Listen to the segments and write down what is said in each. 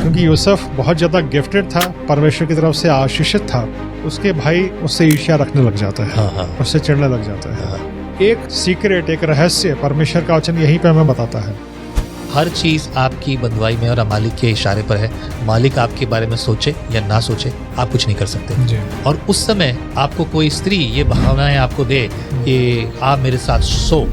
क्योंकि यूसुफ बहुत ज़्यादा गिफ्टेड था, परमेश्वर की तरफ से आशीषित था, उसके भाई उससे ईर्ष्या रखने लग जाता है, उससे चिढ़ने लग जाता है। एक सीक्रेट, एक रहस्य परमेश्वर का वचन यहीं पे हमें बताता है। हर चीज़ आपकी बंधुआई में और मालिक के इशारे पर है। मालिक आपके बारे में सोचे या ना सोचे, आप कुछ नहीं कर सकते जी। और उस समय आपको कोई स्त्री ये भावनाएं आपको दे कि आप मेरे साथ सो।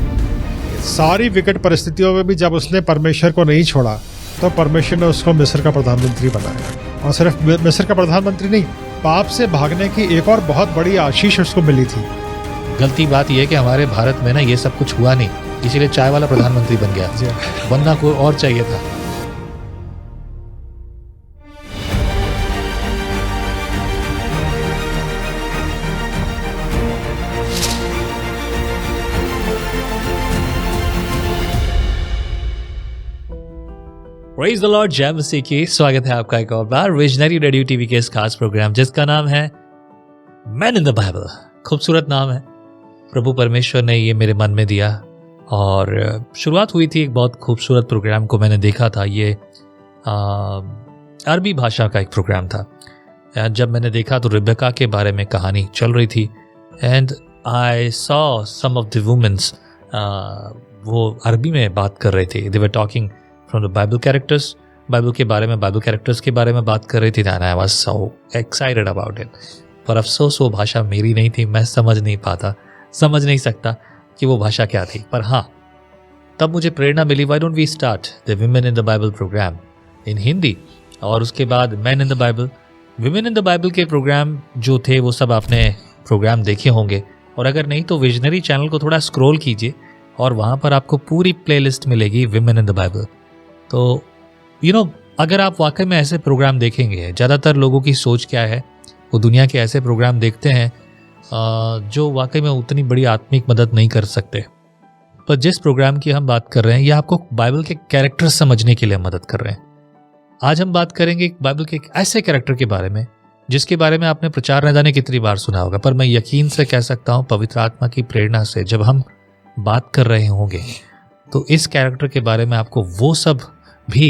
सारी विकट परिस्थितियों में भी जब उसने परमेश्वर को नहीं छोड़ा तो परमेश्वर ने उसको मिस्र का प्रधानमंत्री बनाया। और सिर्फ मिस्र का प्रधानमंत्री नहीं, पाप से भागने की एक और बहुत बड़ी आशीष उसको मिली थी। गलती बात यह है कि हमारे भारत में ना ये सब कुछ हुआ नहीं, इसीलिए चाय वाला प्रधानमंत्री बन गया, बनना कोई और चाहिए था। प्रेज़ द लॉर्ड, जय मसीह की। स्वागत है आपका एक और बार विजनरी रेडियो टीवी के इस खास प्रोग्राम जिसका नाम है मैन इन द बाइबल। खूबसूरत नाम है, प्रभु परमेश्वर ने ये मेरे मन में दिया और शुरुआत हुई थी एक बहुत खूबसूरत प्रोग्राम को मैंने देखा था। ये अरबी भाषा का एक प्रोग्राम था। जब मैंने देखा तो रिबेका के बारे में कहानी चल रही थी and I saw some of the womens, वो अरबी में बात कर रहे थे। They were talking from the Bible characters, Bible के बारे में, बाइबल कैरेक्टर्स के बारे में बात कर रही थी। And I was so excited about it. पर अफसोस वो भाषा मेरी नहीं थी, मैं समझ नहीं सकता कि वो भाषा क्या थी। पर हाँ, तब मुझे प्रेरणा मिली, why don't we start the women in the Bible programme in Hindi, और उसके बाद man in the Bible, women in the Bible के प्रोग्राम जो थे वो सब आपने प्रोग्राम देखे होंगे। और अगर नहीं तो विजनरी चैनल को थोड़ा स्क्रॉल कीजिए और वहाँ पर आपको पूरी प्लेलिस्ट मिलेगी विमेन इन द बाइबल। तो अगर आप वाकई में ऐसे प्रोग्राम देखेंगे, ज़्यादातर लोगों की सोच क्या है, वो दुनिया के ऐसे प्रोग्राम देखते हैं जो वाकई में उतनी बड़ी आत्मिक मदद नहीं कर सकते। पर जिस प्रोग्राम की हम बात कर रहे हैं, ये आपको बाइबल के कैरेक्टर समझने के लिए मदद कर रहे हैं। आज हम बात करेंगे बाइबल के एक ऐसे कैरेक्टर के बारे में जिसके बारे में आपने प्रचार न जाने कितनी बार सुना होगा, पर मैं यकीन से कह सकता हूँ पवित्र आत्मा की प्रेरणा से जब हम बात कर रहे होंगे तो इस कैरेक्टर के बारे में आपको वो सब भी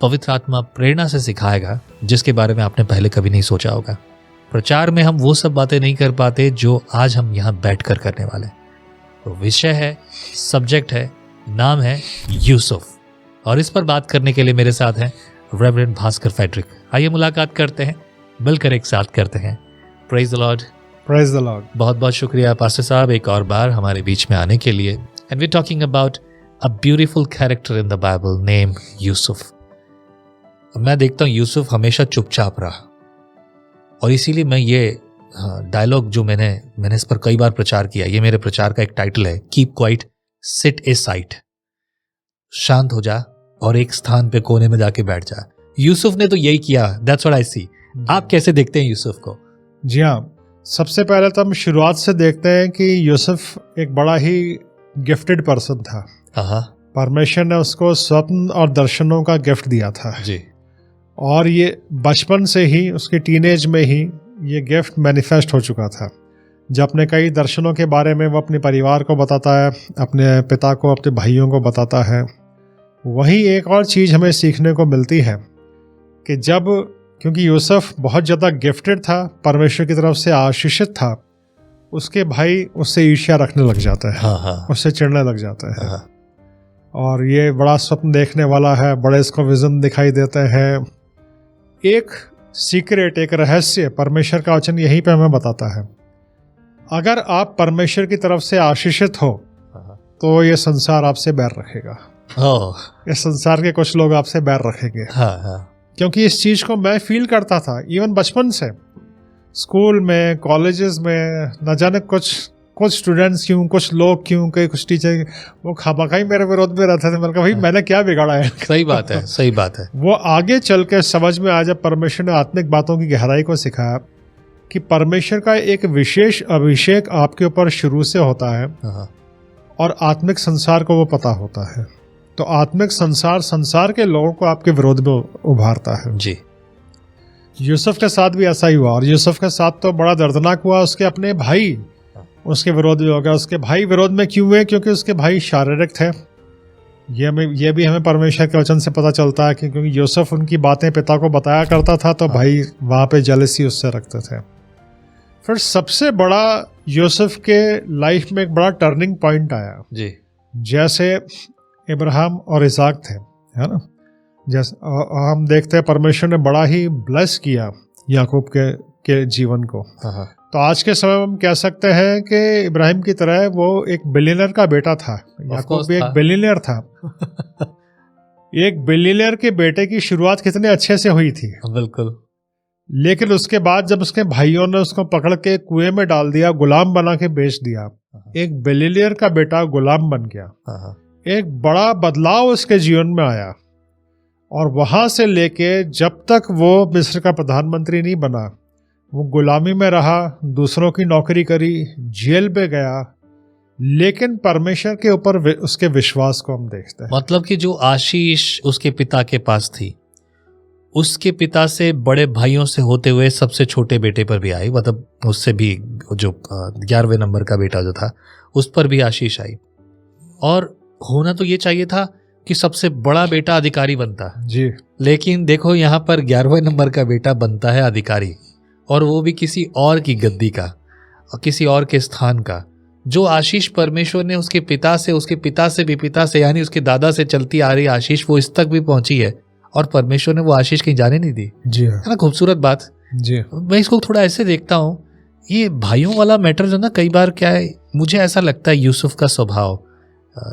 पवित्र आत्मा प्रेरणा से सिखाएगा जिसके बारे में आपने पहले कभी नहीं सोचा होगा। प्रचार में हम वो सब बातें नहीं कर पाते जो आज हम यहाँ बैठकर करने वाले। तो विषय है, सब्जेक्ट है, नाम है यूसुफ, और इस पर बात करने के लिए मेरे साथ हैं रेवरेंड भास्कर फेडरिक। आइए मुलाकात करते हैं, मिलकर एक साथ करते हैं। Praise the Lord. Praise the Lord. बहुत बहुत शुक्रिया पास्टर साहब एक और बार हमारे बीच में आने के लिए। And we talking about a beautiful character in the Bible name Yusuf. मैं देखता हूँ यूसुफ हमेशा चुपचाप रहा, और इसीलिए मैं ये डायलॉग जो मैंने इस पर कई बार प्रचार किया, ये मेरे प्रचार का एक टाइटल है, कीप क्वाइट, सिट ए साइट। शांत हो जा और एक स्थान पे कोने में जाके बैठ जा। यूसुफ ने तो यही किया, दैट्स व्हाट आई सी। आप कैसे देखते हैं यूसुफ को? जी हाँ, सबसे पहले तो हम शुरुआत से देखते हैं कि यूसुफ एक बड़ा ही गिफ्टेड पर्सन था। परमेश्वर ने उसको स्वप्न और दर्शनों का गिफ्ट दिया था जी, और ये बचपन से ही, उसके टीनेज में ही ये गिफ्ट मैनिफेस्ट हो चुका था। जब अपने कई दर्शनों के बारे में वो अपने परिवार को बताता है, अपने पिता को, अपने भाइयों को बताता है। वहीं एक और चीज़ हमें सीखने को मिलती है कि क्योंकि यूसुफ बहुत ज़्यादा गिफ्टेड था, परमेश्वर की तरफ से आशीषित था, उसके भाई उससे ईर्ष्या रखने लग जाता है, उससे चिढ़ने लग जाता है। और ये बड़ा स्वप्न देखने वाला है, बड़े इसको विजन दिखाई देते हैं। एक सीक्रेट, एक रहस्य परमेश्वर का वचन यहीं पे हमें बताता है। अगर आप परमेश्वर की तरफ से आशीषित हो तो ये संसार आपसे बैर रखेगा। ये संसार के कुछ लोग आपसे बैर रखेंगे। क्योंकि इस चीज को मैं फील करता था इवन बचपन से। स्कूल में, कॉलेजेस में, न जाने कुछ स्टूडेंट्स क्यों, कुछ लोग क्यों, कुछ टीचर, वो खामखाई मेरे विरोध में रहते थे। मैंने कहा मैंने क्या बिगाड़ा है? सही बात है, सही बात है। वो आगे चल के समझ में आ, जब परमेश्वर ने आत्मिक बातों की गहराई को सिखाया कि परमेश्वर का एक विशेष अभिषेक आपके ऊपर शुरू से होता है और आत्मिक संसार को वो पता होता है। तो आत्मिक संसार के लोगों को आपके विरोध में उभारता है। जी, यूसुफ के साथ भी ऐसा ही हुआ, और यूसुफ के साथ तो बड़ा दर्दनाक हुआ। उसके अपने भाई उसके विरोध में हो गया। उसके भाई विरोध में क्यों हुए? क्योंकि उसके भाई शारीरिक थे, ये भी हमें परमेश्वर के वचन से पता चलता है कि क्योंकि यूसुफ उनकी बातें पिता को बताया करता था तो भाई वहाँ पे जेलसी उससे रखते थे। फिर सबसे बड़ा यूसुफ के लाइफ में एक बड़ा टर्निंग पॉइंट आया जी। जैसे इब्राहिम और इसाक थे, है ना, जैसे हम देखते हैं परमेश्वर ने बड़ा ही ब्लेस किया याकूब के जीवन को। तो आज के समय में हम कह सकते हैं कि इब्राहिम की तरह वो एक बिलियनर का बेटा था, याकूब भी एक बिलियनर था। एक बिलियनर के बेटे की शुरुआत कितने अच्छे से हुई थी, बिल्कुल। लेकिन उसके बाद जब उसके भाइयों ने उसको पकड़ के कुएं में डाल दिया, गुलाम बना के बेच दिया, एक बिलियनर का बेटा गुलाम बन गया। एक बड़ा बदलाव उसके जीवन में आया और वहां से लेके जब तक वो मिस्र का प्रधानमंत्री नहीं बना, वो गुलामी में रहा, दूसरों की नौकरी करी, जेल पे गया, लेकिन परमेश्वर के ऊपर उसके विश्वास को हम देखते हैं। मतलब कि जो आशीष उसके पिता के पास थी, उसके पिता से बड़े भाइयों से होते हुए सबसे छोटे बेटे पर भी आई, मतलब उससे भी जो 11वें नंबर का बेटा जो था उस पर भी आशीष आई। और होना तो ये चाहिए था कि सबसे बड़ा बेटा अधिकारी बनता जी, लेकिन देखो यहाँ पर 11वें नंबर का बेटा बनता है अधिकारी, और वो भी किसी और की गद्दी का और किसी और के स्थान का। जो आशीष परमेश्वर ने उसके पिता से भी पिता से यानी उसके दादा से चलती आ रही आशीष वो इस तक भी पहुंची है, और परमेश्वर ने वो आशीष कहीं जाने नहीं दी। जी है ना, खूबसूरत बात। जी, मैं इसको थोड़ा ऐसे देखता हूँ, ये भाइयों वाला मैटर जो ना, कई बार क्या है, मुझे ऐसा लगता है यूसुफ का स्वभाव,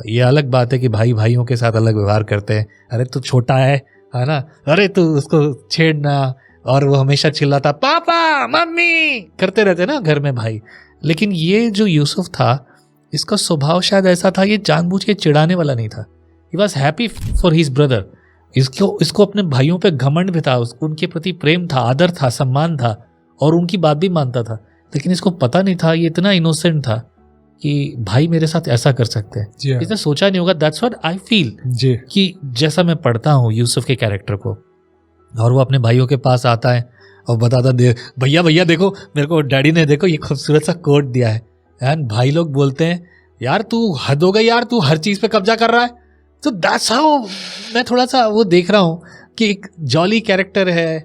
ये अलग बात है कि भाई भाइयों के साथ अलग व्यवहार करते हैं, अरे तू छोटा है ना, अरे तू उसको छेड़ना, और वो हमेशा चिल्लाता पापा मम्मी करते रहते ना घर में भाई। लेकिन ये जो यूसुफ था, इसका स्वभाव शायद ऐसा था, ये जानबूझ के चिढ़ाने वाला नहीं था। He was happy for his brother. इसको अपने भाइयों पे घमंड भी था, उनके प्रति प्रेम था, आदर था, सम्मान था, और उनकी बात भी मानता था। लेकिन इसको पता नहीं था, ये इतना इनोसेंट था कि भाई मेरे साथ ऐसा कर सकते हैं। इसने सोचा नहीं होगा। दैट्स व्हाट आई फील कि जैसा मैं पढ़ता हूँ यूसुफ के कैरेक्टर को, और वो अपने भाइयों के पास आता है और बताता, भैया भैया देखो मेरे को डैडी ने देखो ये खूबसूरत सा कोट दिया है। एंड भाई लोग बोलते हैं यार तू हद हो गई यार, तू हर चीज पे कब्जा कर रहा है। तो दैट्स हाउ मैं थोड़ा सा वो देख रहा हूँ कि एक जॉली कैरेक्टर है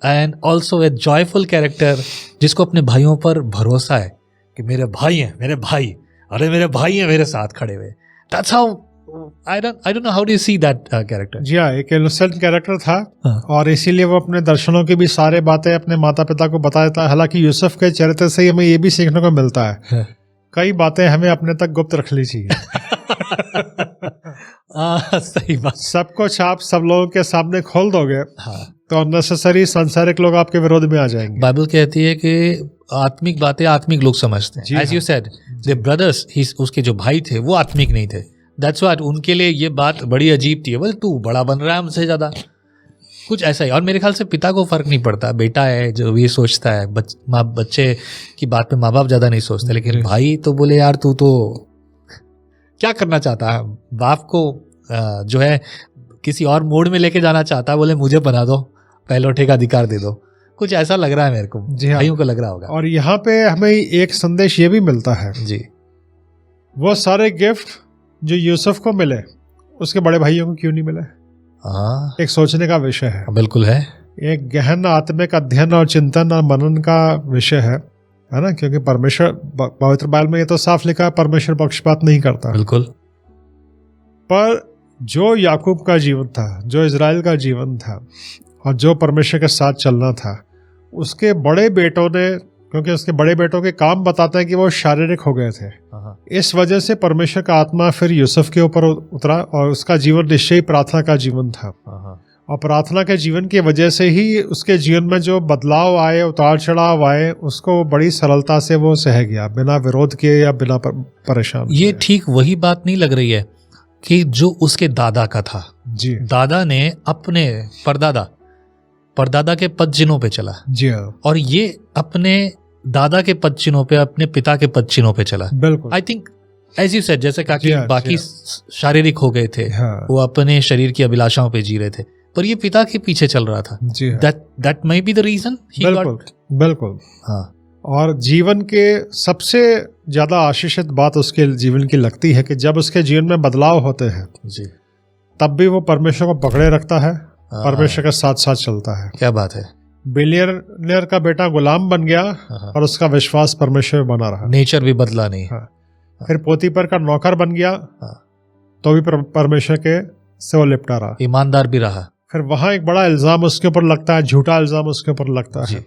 and also a joyful character, जिसको अपने भाइयों पर भरोसा है कि मेरे भाई हैं, मेरे भाई, अरे मेरे भाई हैं मेरे साथ खड़े हुए। That's how I don't know how do you see that character? जी हाँ, एक इनोसेंट कैरेक्टर था। और इसीलिए वो अपने दर्शनों की भी सारे बातें अपने माता पिता को बताया था। हालांकि यूसुफ के चरित्र से हमें ये भी सीखने को मिलता है, कई बातें हमें अपने तक गुप्त रख ली चाहिए। सही बात। सब कुछ आप सब लोगों के सामने खोल दोगे तो अननेसेसरी सांसारिक लोग आपके विरोध में आ जाएंगे। बाइबल कहती है कि आत्मिक बातें आत्मिक लोग समझते हैं। As you said, the brothers, उसके जो भाई थे वो आत्मिक नहीं थे। That's what, उनके लिए ये बात बड़ी अजीब थी। बोले तू बड़ा बन रहा है हमसे ज्यादा, कुछ ऐसा ही। और मेरे ख्याल से पिता को फर्क नहीं पड़ता, बेटा है जो ये सोचता है, बच्चे की बात पे माँ बाप ज्यादा नहीं सोचते। लेकिन भाई तो बोले यार तू तो क्या करना चाहता है, बाप को जो है किसी और मोड में लेके जाना चाहता है, बोले मुझे बना दो, पहलौठे का अधिकार दे दो। कुछ ऐसा लग रहा है मेरे को, भाइयों को लग रहा होगा। और यहाँ पे हमें एक संदेश ये भी मिलता है जी, वो सारे गिफ्ट जो यूसुफ को मिले उसके बड़े भाइयों को क्यों नहीं मिले? एक सोचने का विषय है। बिल्कुल है, एक गहन आत्मिक अध्ययन और चिंतन और मनन का विषय है ना, क्योंकि परमेश्वर, पवित्र बाइबल में ये तो साफ लिखा है परमेश्वर पक्षपात नहीं करता। बिल्कुल। पर जो याकूब का जीवन था, जो इजराइल का जीवन था और जो परमेश्वर के साथ चलना था, उसके बड़े बेटों ने, क्योंकि उसके बड़े बेटों के काम बताते हैं कि वो शारीरिक हो गए थे, इस वजह से परमेश्वर का आत्मा फिर यूसुफ के ऊपर उतरा और उसका जीवन निश्चय प्रार्थना का जीवन था। और प्रार्थना के जीवन की वजह से ही उसके जीवन में जो बदलाव आए, उतार चढ़ाव आए, उसको बड़ी सरलता से वो सह गया, बिना विरोध किए या बिना परेशान। ये ठीक वही बात नहीं लग रही है कि जो उसके दादा का था। जी, दादा ने अपने परदादा के पद चिन्हों पे चला। जी हाँ। और ये अपने दादा के पद चिन्हों पे, अपने पिता के पद चिन्हों पे चला। बिल्कुल। I think as you said, जैसे कहा कि बाकी शारीरिक हो गए थे, वो अपने शरीर की अभिलाषाओं पे जी रहे थे, पर ये पिता के पीछे चल रहा था। That may be the reason. बिल्कुल। हाँ। और जीवन के सबसे ज्यादा आशीषित बात उसके जीवन की लगती है कि जब उसके जीवन में बदलाव होते हैं, जी, तब भी वो परमेश्वर को पकड़े रखता है, परमेश्वर के साथ साथ चलता है। क्या बात है। बिलियनियर का बेटा गुलाम बन गया पर उसका विश्वास परमेश्वर में बना रहा, नेचर भी बदला नहीं। फिर पोतीपर का नौकर बन गया तो भी परमेश्वर के से वो लिपटा रहा, ईमानदार भी रहा। फिर वहां एक बड़ा इल्जाम उसके ऊपर लगता है, झूठा इल्जाम उसके ऊपर लगता है।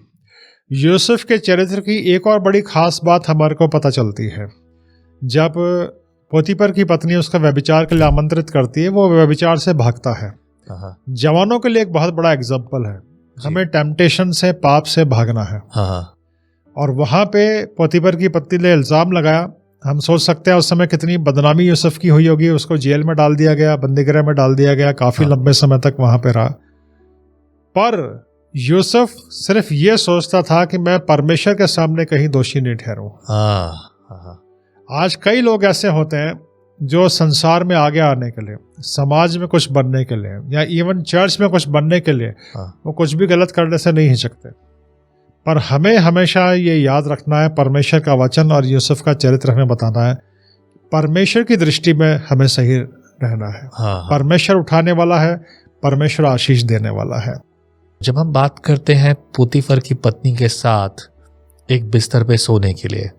यूसुफ के चरित्र की एक और बड़ी खास बात हमारे को पता चलती है। जब पोतीपर की पत्नी उसका व्यभिचार के लिए आमंत्रित करती है, वो व्यभिचार से भागता है। जवानों के लिए एक बहुत बड़ा एग्जाम्पल है, हमें टेम्पटेशन से, पाप से भागना है। और वहां पे पोतीपर की पत्नी ने इल्जाम लगाया। हम सोच सकते हैं उस समय कितनी बदनामी यूसुफ की हुई होगी। उसको जेल में डाल दिया गया, बंदीगृह में डाल दिया गया, काफी लंबे समय तक वहां पे रहा। पर यूसुफ सिर्फ ये सोचता था कि मैं परमेश्वर के सामने कहीं दोषी नहीं ठहरूं। आज कई लोग ऐसे होते हैं जो संसार में आगे आने के लिए, समाज में कुछ बनने के लिए, या इवन चर्च में कुछ बनने के लिए वो कुछ भी गलत करने से नहीं हिचकते। पर हमें हमेशा ये याद रखना है, परमेश्वर का वचन और यूसुफ का चरित्र हमें बताना है, परमेश्वर की दृष्टि में हमें सही रहना है। परमेश्वर उठाने वाला है, परमेश्वर आशीष देने वाला है। जब हम बात करते हैं पोतीफर की पत्नी के साथ एक बिस्तर पे सोने के लिए,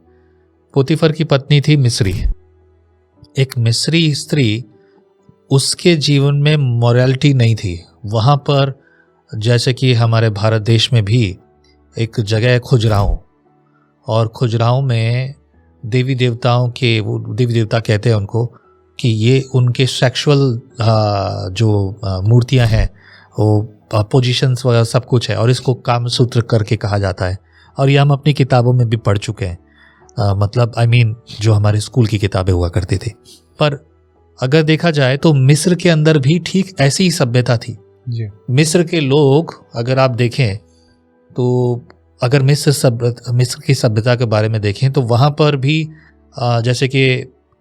पोतीफर की पत्नी थी मिस्री, एक मिस्री स्त्री, उसके जीवन में मॉरलिटी नहीं थी। वहाँ पर जैसे कि हमारे भारत देश में भी एक जगह है खुजराहों, और खुजराहों में देवी देवताओं के, वो देवी देवता कहते हैं उनको, कि ये उनके सेक्सुअल जो मूर्तियां हैं, वो पोजीशंस वगैरह सब कुछ है, और इसको कामसूत्र करके कहा जाता है। और ये हम अपनी किताबों में भी पढ़ चुके हैं, मतलब जो हमारे स्कूल की किताबें हुआ करती थी। पर अगर देखा जाए तो मिस्र के अंदर भी ठीक ऐसी ही सभ्यता थी जी। मिस्र के लोग, अगर आप देखें तो, अगर मिस्र की सभ्यता के बारे में देखें तो वहाँ पर भी जैसे कि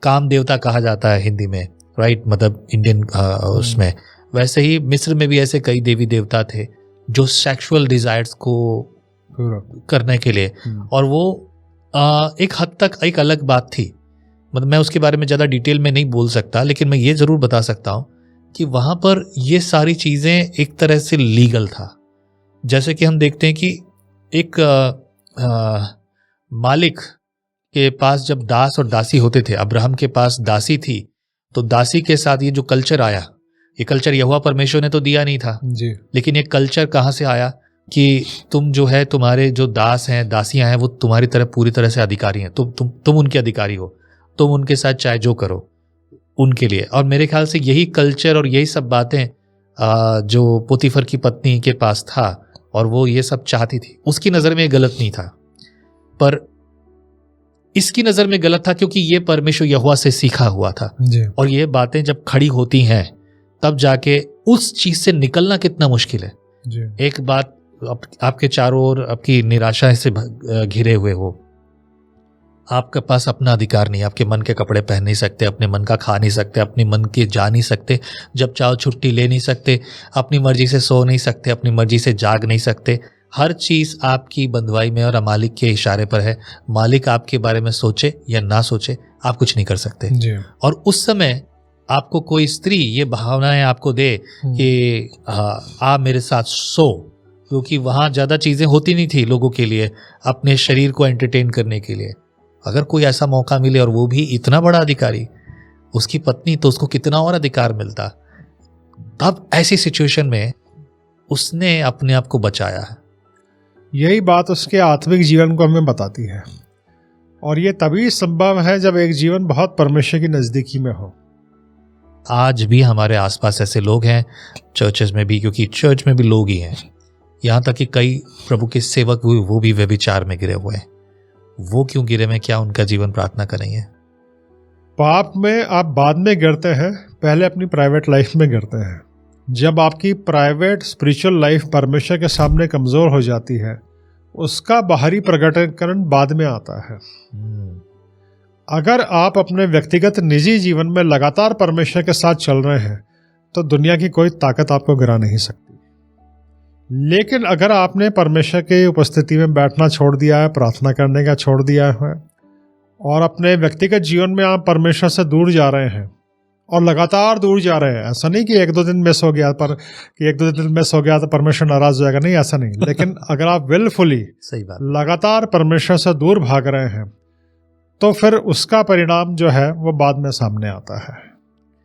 काम देवता कहा जाता है हिंदी में, राइट, मतलब इंडियन उसमें, वैसे ही मिस्र में भी ऐसे कई देवी देवता थे जो सेक्सुअल डिजायर्स को करने के लिए, और वो एक हद तक एक अलग बात थी। मतलब मैं उसके बारे में ज़्यादा डिटेल में नहीं बोल सकता, लेकिन मैं ये ज़रूर बता सकता हूँ कि वहाँ पर ये सारी चीज़ें एक तरह से लीगल था। जैसे कि हम देखते हैं कि एक मालिक के पास जब दास और दासी होते थे, अब्राहम के पास दासी थी, तो दासी के साथ ये जो कल्चर आया, ये कल्चर यहोवा परमेश्वर ने तो दिया नहीं था जी, लेकिन ये कल्चर कहाँ से आया कि तुम जो है, तुम्हारे जो दास हैं, दासियां हैं, वो तुम्हारी तरह पूरी तरह से अधिकारी हैं, तुम उनके अधिकारी हो, तुम उनके साथ चाहे जो करो उनके लिए। और मेरे ख्याल से यही कल्चर और यही सब बातें जो पोतीफर की पत्नी के पास था, और वो ये सब चाहती थी। उसकी नज़र में गलत नहीं था, पर इसकी नज़र में गलत था क्योंकि ये परमेश्वर यहोवा से सीखा हुआ था जी। और ये बातें जब खड़ी होती हैं तब जाके उस चीज़ से निकलना कितना मुश्किल है जी। एक बात आपके चारों ओर आपकी निराशा से घिरे हुए हो, आपके पास अपना अधिकार नहीं, आपके मन के कपड़े पहन नहीं सकते, अपने मन का खा नहीं सकते, अपने मन के जा नहीं सकते, जब चाहो छुट्टी ले नहीं सकते, अपनी मर्जी से सो नहीं सकते, अपनी मर्जी से जाग नहीं सकते। हर चीज़ आपकी बंधुआई में और मालिक के इशारे पर है। मालिक आपके बारे में सोचे या ना सोचे, आप कुछ नहीं कर सकते जी। और उस समय आपको कोई स्त्री ये भावनाएं आपको दे कि आप मेरे साथ सो, क्योंकि वहाँ ज़्यादा चीज़ें होती नहीं थी लोगों के लिए अपने शरीर को एंटरटेन करने के लिए। अगर कोई ऐसा मौका मिले और वो भी इतना बड़ा अधिकारी, उसकी पत्नी, तो उसको कितना और अधिकार मिलता। तब ऐसी सिचुएशन में उसने अपने आप को बचाया है। यही बात उसके आत्मिक जीवन को हमें बताती है, और ये तभी संभव है जब एक जीवन बहुत परमेश्वर की नज़दीकी में हो। आज भी हमारे आसपास ऐसे लोग हैं, चर्चेस में भी, क्योंकि चर्च में भी लोग ही हैं, यहाँ तक कि कई प्रभु के सेवक वो भी व्यभिचार में गिरे हुए हैं। वो क्यों गिरे में क्या उनका जीवन प्रार्थना करेंगे? पाप में आप बाद में गिरते हैं, पहले अपनी प्राइवेट लाइफ में गिरते हैं। जब आपकी प्राइवेट स्पिरिचुअल लाइफ परमेश्वर के सामने कमज़ोर हो जाती है, उसका बाहरी प्रकटीकरण बाद में आता है। अगर आप अपने व्यक्तिगत निजी जीवन में लगातार परमेश्वर के साथ चल रहे हैं तो दुनिया की कोई ताकत आपको गिरा नहीं सकती। लेकिन अगर आपने परमेश्वर की उपस्थिति में बैठना छोड़ दिया है, प्रार्थना करने का छोड़ दिया है, और अपने व्यक्तिगत जीवन में आप परमेश्वर से दूर जा रहे हैं, और लगातार दूर जा रहे हैं। ऐसा नहीं कि एक दो दिन मिस हो गया तो परमेश्वर नाराज हो जाएगा, नहीं, ऐसा नहीं। लेकिन अगर आप विलफुली सही बात, लगातार परमेश्वर से दूर भाग रहे हैं तो फिर उसका परिणाम जो है वो बाद में सामने आता है।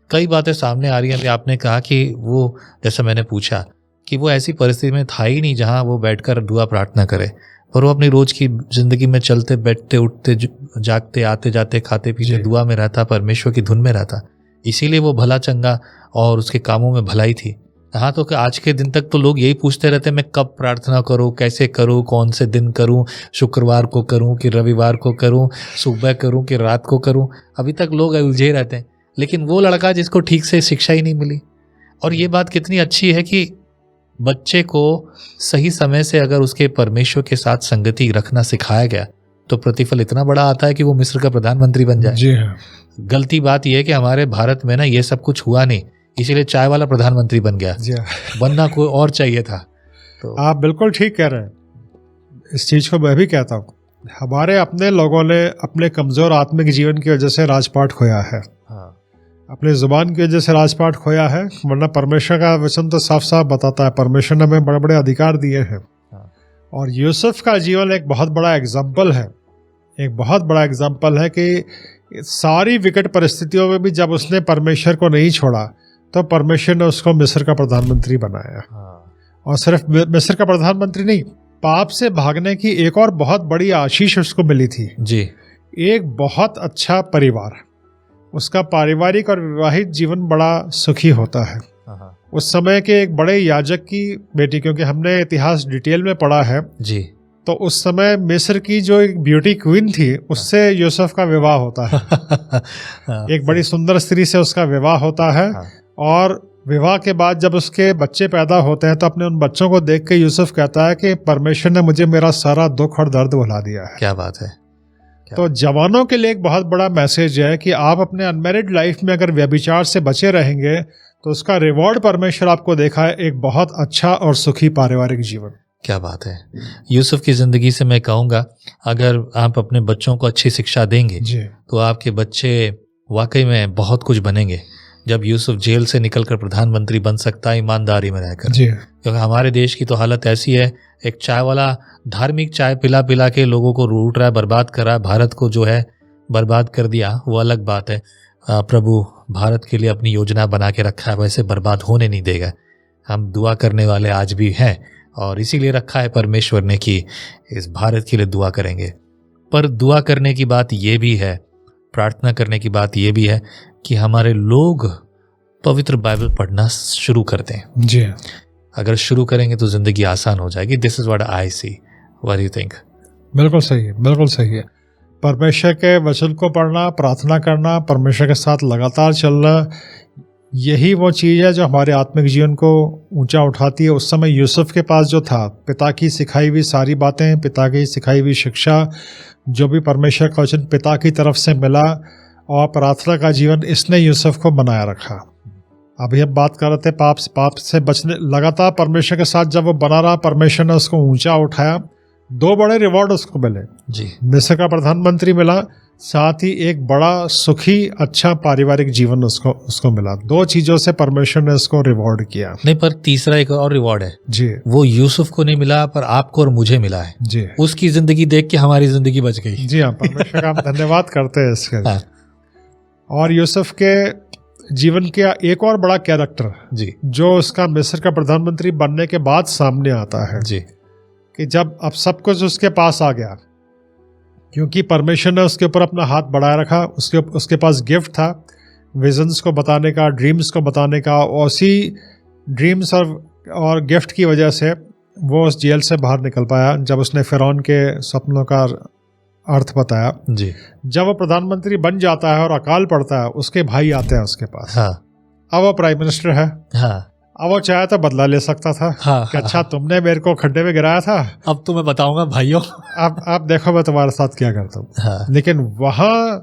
कई बातें सामने आ रही हैं। अभी आपने कहा कि वो, जैसे मैंने पूछा कि वो ऐसी परिस्थिति में था ही नहीं जहां वो बैठकर दुआ प्रार्थना करे, और वो अपनी रोज की जिंदगी में चलते बैठते उठते जागते आते जाते खाते पीते दुआ में रहता, परमेश्वर की धुन में रहता। इसीलिए वो भला चंगा और उसके कामों में भलाई थी। यहाँ तो आज के दिन तक तो लोग यही पूछते रहते हैं, मैं कब प्रार्थना करूँ, कैसे करूँ, कौन से दिन करूँ, शुक्रवार को करूँ कि रविवार को करूँ, सुबह करूँ कि रात को करूँ। अभी तक लोग उलझे रहते हैं। लेकिन वो लड़का जिसको ठीक से शिक्षा ही नहीं मिली, और ये बात कितनी अच्छी है कि बच्चे को सही समय से अगर उसके परमेश्वर के साथ संगति रखना सिखाया गया तो प्रतिफल इतना बड़ा आता है कि वो मिस्र का प्रधानमंत्री बन जाए। जी हाँ। गलती बात यह है कि हमारे भारत में ना ये सब कुछ हुआ नहीं, इसीलिए चाय वाला प्रधानमंत्री बन गया। जी हाँ। बनना कोई और चाहिए था। तो आप बिल्कुल ठीक कह रहे हैं। इस चीज को मैं भी कहता हूँ, हमारे अपने लोगों ने अपने कमजोर आत्मिक जीवन की वजह से राजपाट खोया है। हाँ, अपने जुबान की वजह से राजपाट खोया है, वरना परमेश्वर का वचन तो साफ साफ बताता है, परमेश्वर ने हमें बड़े बड़े अधिकार दिए हैं। और यूसुफ का जीवन एक बहुत बड़ा एग्जाम्पल है, एक बहुत बड़ा एग्जाम्पल है कि सारी विकट परिस्थितियों में भी जब उसने परमेश्वर को नहीं छोड़ा तो परमेश्वर ने उसको मिस्र का प्रधानमंत्री बनाया। और सिर्फ मिस्र का प्रधानमंत्री नहीं, पाप से भागने की एक और बहुत बड़ी आशीष उसको मिली थी जी। एक बहुत अच्छा परिवार। उसका पारिवारिक और विवाहित जीवन बड़ा सुखी होता है। उस समय के एक बड़े याजक की बेटी, क्योंकि हमने इतिहास डिटेल में पढ़ा है जी, तो उस समय मिस्र की जो एक ब्यूटी क्वीन थी उससे यूसुफ का विवाह होता है। एक बड़ी सुंदर स्त्री से उसका विवाह होता है। और विवाह के बाद जब उसके बच्चे पैदा होते हैं तो अपने उन बच्चों को देख के यूसुफ कहता है कि परमेश्वर ने मुझे मेरा सारा दुख और दर्द भुला दिया है। क्या बात है। तो जवानों के लिए एक बहुत बड़ा मैसेज है कि आप अपने अनमैरिड लाइफ में अगर व्यभिचार से बचे रहेंगे तो उसका रिवॉर्ड परमेश्वर आपको देखा है, एक बहुत अच्छा और सुखी पारिवारिक जीवन। क्या बात है। यूसुफ की ज़िंदगी से मैं कहूँगा, अगर आप अपने बच्चों को अच्छी शिक्षा देंगे तो आपके बच्चे वाकई में बहुत कुछ बनेंगे। जब यूसुफ जेल से निकलकर प्रधानमंत्री बन सकता है ईमानदारी में रहकर, क्योंकि हमारे देश की तो हालत ऐसी है, एक चाय वाला धार्मिक चाय पिला पिला के लोगों को लूट रहा है, बर्बाद कर रहा है। भारत को जो है बर्बाद कर दिया, वो अलग बात है। प्रभु भारत के लिए अपनी योजना बना के रखा है, वैसे बर्बाद होने नहीं देगा। हम दुआ करने वाले आज भी हैं और इसीलिए रखा है परमेश्वर ने कि इस भारत के लिए दुआ करेंगे। पर दुआ करने की बात ये भी है, प्रार्थना करने की बात ये भी है कि हमारे लोग पवित्र बाइबल पढ़ना शुरू कर दें। जी, अगर शुरू करेंगे तो जिंदगी आसान हो जाएगी। This is what I see. What do you think? बिल्कुल सही है, बिल्कुल सही है। परमेश्वर के वचन को पढ़ना, प्रार्थना करना, परमेश्वर के साथ लगातार चलना, यही वो चीज़ है जो हमारे आत्मिक जीवन को ऊंचा उठाती है। उस समय यूसुफ के पास जो था, पिता की सिखाई हुई सारी बातें, पिता की सिखाई हुई शिक्षा, जो भी परमेश्वर का वचन पिता की तरफ से मिला, और प्रार्थना का जीवन, इसने यूसुफ को बनाया रखा। अभी हम बात कर रहे थे पाप से बचने, लगातार परमेश्वर के साथ जब वो बना रहा, परमेश्वर ने उसको ऊंचा उठाया। दो बड़े रिवॉर्ड उसको मिले जी। मिस्र का प्रधानमंत्री मिला, साथ ही एक बड़ा सुखी अच्छा पारिवारिक जीवन उसको मिला। दो चीजों से परमेश्वर ने उसको रिवॉर्ड किया। नहीं, पर तीसरा एक और रिवॉर्ड है जी। वो यूसुफ को नहीं मिला पर आपको और मुझे मिला है जी। उसकी जिंदगी देख के हमारी जिंदगी बच गई। जी हाँ, परमेश्वर का हम धन्यवाद करते हैं इसके। हाँ। और यूसुफ के जीवन का एक और बड़ा कैरेक्टर जी, जो उसका मिस्र का प्रधानमंत्री बनने के बाद सामने आता है जी, कि जब अब सब कुछ उसके पास आ गया, क्योंकि परमेश्वर ने उसके ऊपर अपना हाथ बढ़ाए रखा। उसके पास गिफ्ट था, विजन्स को बताने का, ड्रीम्स को बताने का। और उसी ड्रीम्स और गिफ्ट की वजह से वो उस जेल से बाहर निकल पाया जब उसने फिरौन के सपनों का अर्थ बताया जी। जब वो प्रधानमंत्री बन जाता है और अकाल पड़ता है, उसके भाई आते हैं उसके पास। हाँ। अब वो प्राइम मिनिस्टर है। हाँ। अब वो चाहे तो बदला ले सकता था। हाँ, कि अच्छा तुमने मेरे को खड्डे में गिराया था, अब तुम्हें बताऊंगा भाइयों, अब देखो मैं तुम्हारे साथ क्या करता हूँ। हाँ। लेकिन वहां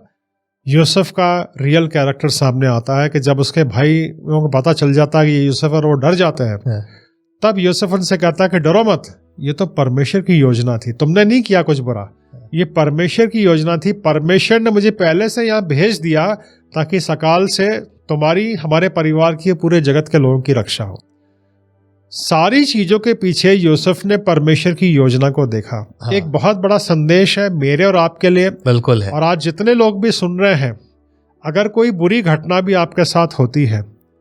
यूसुफ का रियल कैरेक्टर सामने आता है कि जब उसके भाई को पता चल जाता है कि ये यूसुफ, और वो डर जाते हैं। हाँ। तब यूसुफ उनसे कहता है कि डरो मत, ये तो परमेश्वर की योजना थी, तुमने नहीं किया कुछ बुरा, ये परमेश्वर की योजना थी। परमेश्वर ने मुझे पहले से यहाँ भेज दिया ताकि सकाल से तुम्हारी, हमारे परिवार की, पूरे जगत के लोगों की रक्षा हो। सारी चीजों के पीछे यूसुफ ने परमेश्वर की योजना को देखा। हाँ। एक बहुत बड़ा संदेश है मेरे और आपके लिए, बिल्कुल है। और आज जितने लोग भी सुन रहे हैं, अगर कोई बुरी घटना भी आपके साथ होती है,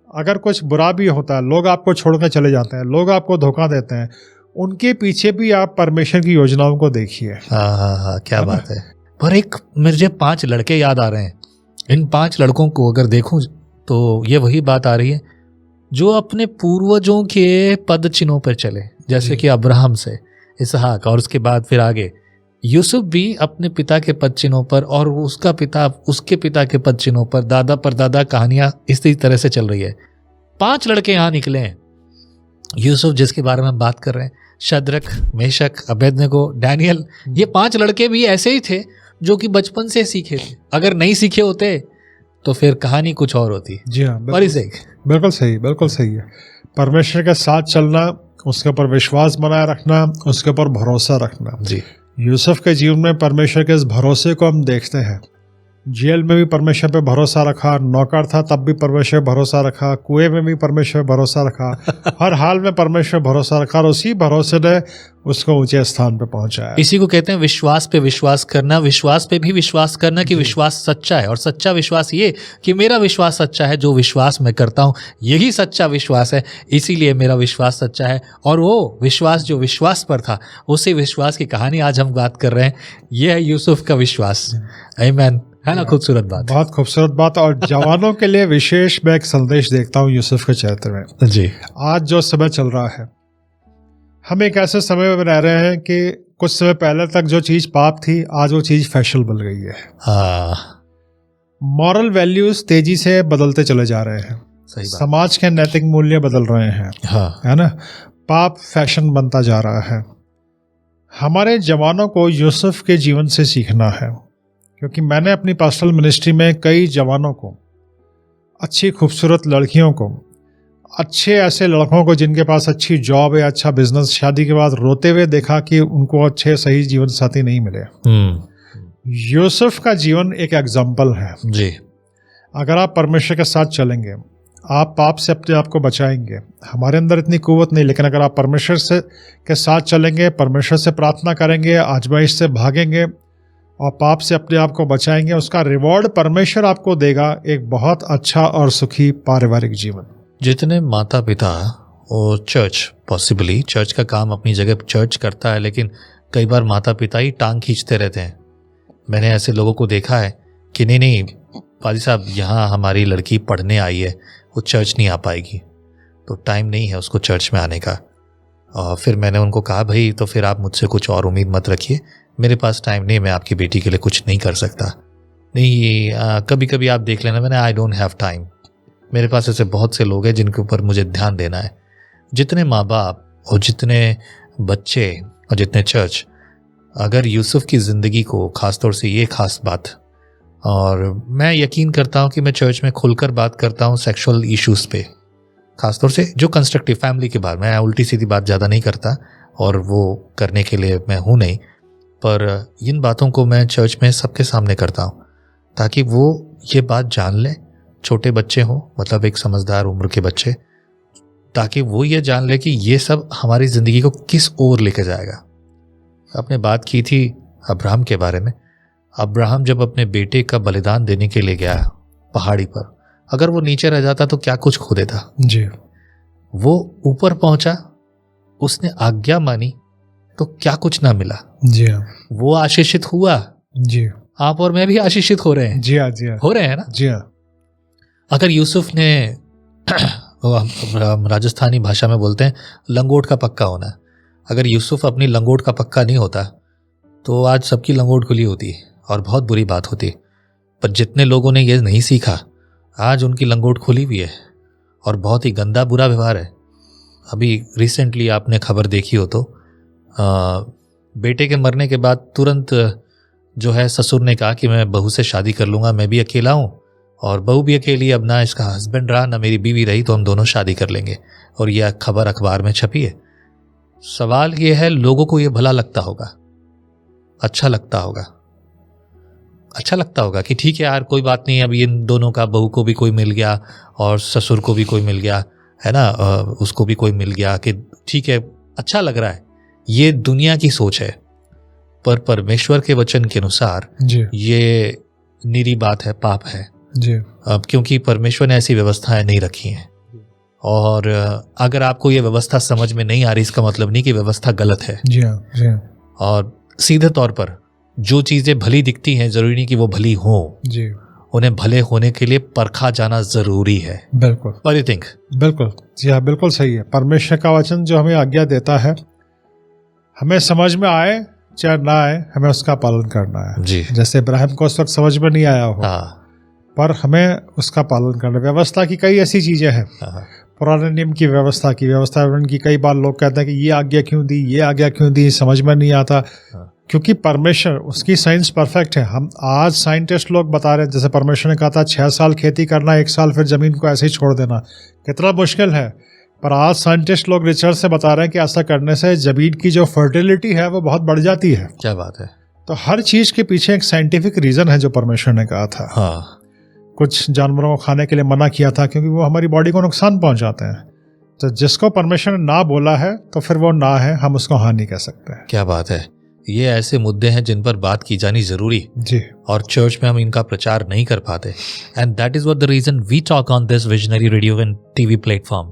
अगर कुछ बुरा भी होता है, लोग आपको छोड़कर चले जाते हैं, लोग आपको धोखा देते हैं, उनके पीछे भी आप परमेश्वर की योजनाओं को देखिए। हाँ, क्या बात है। पर एक मुझे 5 लड़के याद आ रहे हैं। इन 5 लड़कों को अगर देखूं तो ये वही बात आ रही है जो अपने पूर्वजों के पद चिन्हों पर चले, जैसे कि अब्राहम से इसहाक, और उसके बाद फिर आगे यूसुफ भी अपने पिता के पद चिन्हों पर, और उसका पिता उसके पिता के पद चिन्हों पर, दादा पर दादा कहानियां इसी तरह से चल रही है। 5 लड़के यहाँ निकले हैं। यूसुफ जिसके बारे में हम बात कर रहे हैं, शद्रक, मेशक, अबेदनगो, डैनियल, ये 5 लड़के भी ऐसे ही थे जो कि बचपन से सीखे थे। अगर नहीं सीखे होते तो फिर कहानी कुछ और होती। जी हाँ, बिल्कुल सही, बिल्कुल सही है। परमेश्वर के साथ चलना, उसके ऊपर विश्वास बनाए रखना, उसके ऊपर भरोसा रखना। जी, यूसुफ के जीवन में परमेश्वर के इस भरोसे को हम देखते हैं। जेल में भी परमेश्वर पे भरोसा रखा, नौकर था तब भी परमेश्वर भरोसा रखा, कुएं में भी परमेश्वर भरोसा रखा, हर हाल में परमेश्वर भरोसा रखा, और उसी भरोसे ने उसको ऊंचे स्थान पे पहुंचाया। इसी को कहते हैं विश्वास पे विश्वास करना, विश्वास पे भी विश्वास करना कि विश्वास सच्चा है, और सच्चा विश्वास ये कि मेरा विश्वास सच्चा है, जो विश्वास मैं करता हूँ यही सच्चा विश्वास है, इसीलिए मेरा विश्वास सच्चा है। और वो विश्वास जो विश्वास पर था, उसी विश्वास की कहानी आज हम बात कर रहे हैं। ये है यूसुफ का विश्वास। आमीन, है ना? खूबसूरत बात, बहुत खूबसूरत बात। और जवानों के लिए विशेष मैं एक संदेश देखता हूँ यूसुफ के चरित्र में। जी, आज जो समय चल रहा है, हम एक ऐसे समय में रह रहे हैं कि कुछ समय पहले तक जो चीज पाप थी, आज वो चीज फैशन बन गई है। मॉरल वैल्यूज तेजी से बदलते चले जा रहे हैं। सही बात। समाज के नैतिक मूल्य बदल रहे हैं। हाँ। है ना? पाप फैशन बनता जा रहा है। हमारे जवानों को यूसुफ के जीवन से सीखना है, क्योंकि मैंने अपनी पर्सनल मिनिस्ट्री में कई जवानों को, अच्छी खूबसूरत लड़कियों को, अच्छे ऐसे लड़कों को जिनके पास अच्छी जॉब है, अच्छा बिजनेस, शादी के बाद रोते हुए देखा कि उनको अच्छे सही जीवन साथी नहीं मिले। यूसुफ का जीवन एक एग्जाम्पल है। जी, अगर आप परमेश्वर के साथ चलेंगे, आप पाप से अपने आप को बचाएंगे। हमारे अंदर इतनी कुव्वत नहीं, लेकिन अगर आप परमेश्वर से के साथ चलेंगे, परमेश्वर से प्रार्थना करेंगे, आजमाइश से भागेंगे और पाप से अपने आप को बचाएंगे, उसका रिवॉर्ड परमेश्वर आपको देगा, एक बहुत अच्छा और सुखी पारिवारिक जीवन। जितने माता पिता और चर्च, पॉसिबली चर्च का काम अपनी जगह चर्च करता है, लेकिन कई बार माता पिता ही टांग खींचते रहते हैं। मैंने ऐसे लोगों को देखा है कि नहीं पाजी साहब, यहाँ हमारी लड़की पढ़ने आई है, वो चर्च नहीं आ पाएगी, तो टाइम नहीं है उसको चर्च में आने का। और फिर मैंने उनको कहा, भाई तो फिर आप मुझसे कुछ और उम्मीद मत रखिए, मेरे पास टाइम नहीं, मैं आपकी बेटी के लिए कुछ नहीं कर सकता। नहीं, कभी कभी आप देख लेना, मैंने आई डोंट हैव टाइम, मेरे पास ऐसे बहुत से लोग हैं जिनके ऊपर मुझे ध्यान देना है। जितने माँ बाप और जितने बच्चे और जितने चर्च अगर यूसुफ की ज़िंदगी को, ख़ासतौर से ये ख़ास बात, और मैं यकीन करता हूँ कि मैं चर्च में खुलकर बात करता हूँ सेक्सुअल इश्यूज़ पे, ख़ासतौर से जो कंस्ट्रक्टिव फैमिली के बारे में, मैं उल्टी सीधी बात ज़्यादा नहीं करता और वो करने के लिए मैं हूँ नहीं, पर इन बातों को मैं चर्च में सबके सामने करता हूँ ताकि वो ये बात जान लें, छोटे बच्चे हों, मतलब एक समझदार उम्र के बच्चे, ताकि वो ये जान ले कि ये सब हमारी ज़िंदगी को किस ओर लेके जाएगा। आपने बात की थी अब्राहम के बारे में। अब्राहम जब अपने बेटे का बलिदान देने के लिए गया पहाड़ी पर, अगर वो नीचे रह जाता तो क्या कुछ खो देता। जी, वो ऊपर पहुंचा, उसने आज्ञा मानी, तो क्या कुछ ना मिला। जी हाँ, वो आशीषित हुआ। जी, आप और मैं भी आशीषित हो रहे हैं। जी हाँ, जी हाँ, हो रहे हैं ना? जी हाँ। अगर यूसुफ ने राजस्थानी भाषा में बोलते हैं लंगोट का पक्का होना, अगर यूसुफ अपनी लंगोट का पक्का नहीं होता तो आज सबकी लंगोट खुली होती और बहुत बुरी बात होती। पर जितने लोगों ने ये नहीं सीखा, आज उनकी लंगोट खुली हुई है और बहुत ही गंदा बुरा व्यवहार है। अभी रिसेंटली आपने खबर देखी हो तो बेटे के मरने के बाद तुरंत जो है ससुर ने कहा कि मैं बहू से शादी कर लूँगा, मैं भी अकेला हूँ और बहू भी अकेली, अब ना इसका हस्बैंड रहा ना मेरी बीवी रही, तो हम दोनों शादी कर लेंगे। और यह खबर अखबार में छपी है। सवाल ये है, लोगों को ये भला लगता होगा, अच्छा लगता होगा, अच्छा लगता होगा कि ठीक है यार, कोई बात नहीं, अब इन दोनों का, बहू को भी कोई मिल गया और ससुर को भी कोई मिल गया, है ना, उसको भी कोई मिल गया, कि ठीक है, अच्छा लग रहा है। ये दुनिया की सोच है, पर परमेश्वर के वचन के अनुसार जी ये निरी बात है, पाप है जी। अब, क्योंकि परमेश्वर ने ऐसी व्यवस्थाएं नहीं रखी हैं। और अगर आपको ये व्यवस्था समझ में नहीं आ रही, इसका मतलब नहीं कि व्यवस्था गलत है। जी हाँ जी हाँ और सीधे तौर पर जो चीज़ें भली दिखती हैं, ज़रूरी नहीं कि वो भली हो। जी, उन्हें भले होने के लिए परखा जाना ज़रूरी है। बिल्कुल। What do you think? बिल्कुल, जी हाँ, बिल्कुल सही है। परमेश्वर का वचन जो हमें आज्ञा देता है, हमें समझ में आए चाहे ना आए, हमें उसका पालन करना है। जी जैसे इब्राहिम को उस वक्त समझ में नहीं आया हो, हाँ पर हमें उसका पालन करना। व्यवस्था की कई ऐसी चीजें हैं, हाँ पुराने नियम की व्यवस्था की कई बार लोग कहते हैं कि ये आज्ञा क्यों दी, ये आज्ञा क्यों दी, समझ में नहीं आता। हाँ। क्योंकि परमेश्वर, उसकी साइंस परफेक्ट है। हम आज साइंटिस्ट लोग बता रहे हैं, जैसे परमेश्वर ने कहा था 6 साल खेती करना, 1 साल फिर जमीन को ऐसे ही छोड़ देना, कितना मुश्किल है। पर आज साइंटिस्ट लोग रिसर्च से बता रहे हैं कि ऐसा करने से जमीन की जो फर्टिलिटी है वो बहुत बढ़ जाती है। क्या बात है। तो हर चीज के पीछे एक साइंटिफिक रीजन है जो परमेश्वर ने कहा था। हाँ कुछ जानवरों को खाने के लिए मना किया था क्योंकि वो हमारी बॉडी को नुकसान पहुंचाते हैं। तो जिसको परमेश्वर ने ना बोला है तो फिर वो ना है, हम उसको हाँ नहीं कह सकते हैं। क्या बात है। ये ऐसे मुद्दे हैं जिन पर बात की जानी जरूरी, जी, और चर्च में हम इनका प्रचार नहीं कर पाते। And that is what the reason we talk on this visionary radio and TV platform.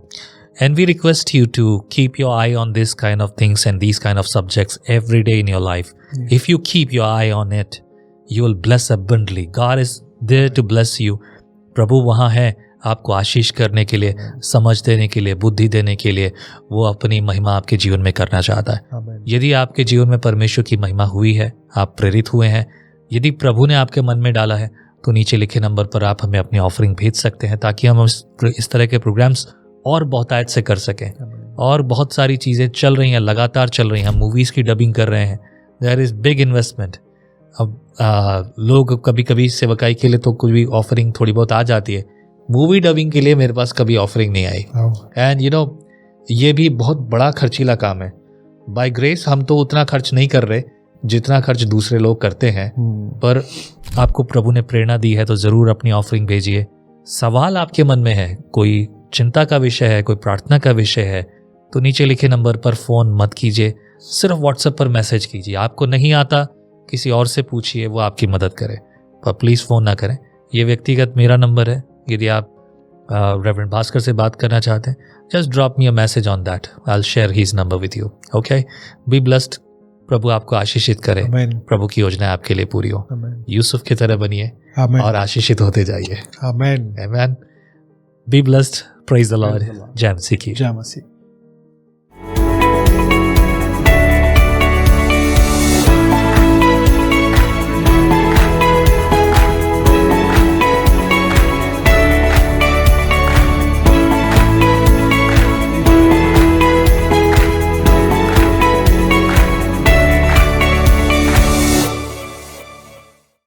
And we request you to keep your eye on this kind of things and these kind of subjects every day in your life. Yeah. If you keep your eye on it, you will bless abundantly. God is there to bless you. प्रभु वहाँ है आपको आशीष करने के लिए, समझ देने के लिए, बुद्धि देने के लिए। वो अपनी महिमा आपके जीवन में करना चाहता है। आमीन। यदि आपके जीवन में परमेश्वर की महिमा हुई है, आप प्रेरित हुए हैं, यदि प्रभु ने आपके मन में डाला है, तो नीचे लिखे नंबर पर आप हमें अपनी ऑफरिंग भेज सकते हैं, ताकि हम इस तरह के प्रोग्राम्स और बहुतायत से कर सकें। और बहुत सारी चीज़ें चल रही हैं, लगातार चल रही हैं। हम मूवीज़ की डबिंग कर रहे हैं, देयर इज़ बिग इन्वेस्टमेंट। अब लोग कभी कभी सेवकाई के लिए तो कुछ भी ऑफरिंग थोड़ी बहुत आ जाती है, मूवी डबिंग के लिए मेरे पास कभी ऑफरिंग नहीं आई। एंड यू नो, ये भी बहुत बड़ा खर्चीला काम है। बाय ग्रेस हम तो उतना खर्च नहीं कर रहे जितना खर्च दूसरे लोग करते हैं, पर आपको प्रभु ने प्रेरणा दी है तो ज़रूर अपनी ऑफरिंग भेजिए। सवाल आपके मन में है, कोई चिंता का विषय है, कोई प्रार्थना का विषय है, तो नीचे लिखे नंबर पर फ़ोन मत कीजिए, सिर्फ व्हाट्सएप पर मैसेज कीजिए। आपको नहीं आता, किसी और से पूछिए, वो आपकी मदद करे, पर प्लीज़ फ़ोन ना करें। ये व्यक्तिगत मेरा नंबर है। यदि आप रेवरेंड भास्कर से बात करना चाहते हैं, just drop me a message on that, I will share his number with you. Okay, be blessed. प्रभु आपको आशीषित करे। आमीन। प्रभु की योजना आपके लिए पूरी हो। आमीन। यूसुफ की तरह बनिए आमीन। और आशीषित होते जाइए। आमीन। आमीन। Be blessed. Praise the Lord. Jai Masihi. जय मसीह।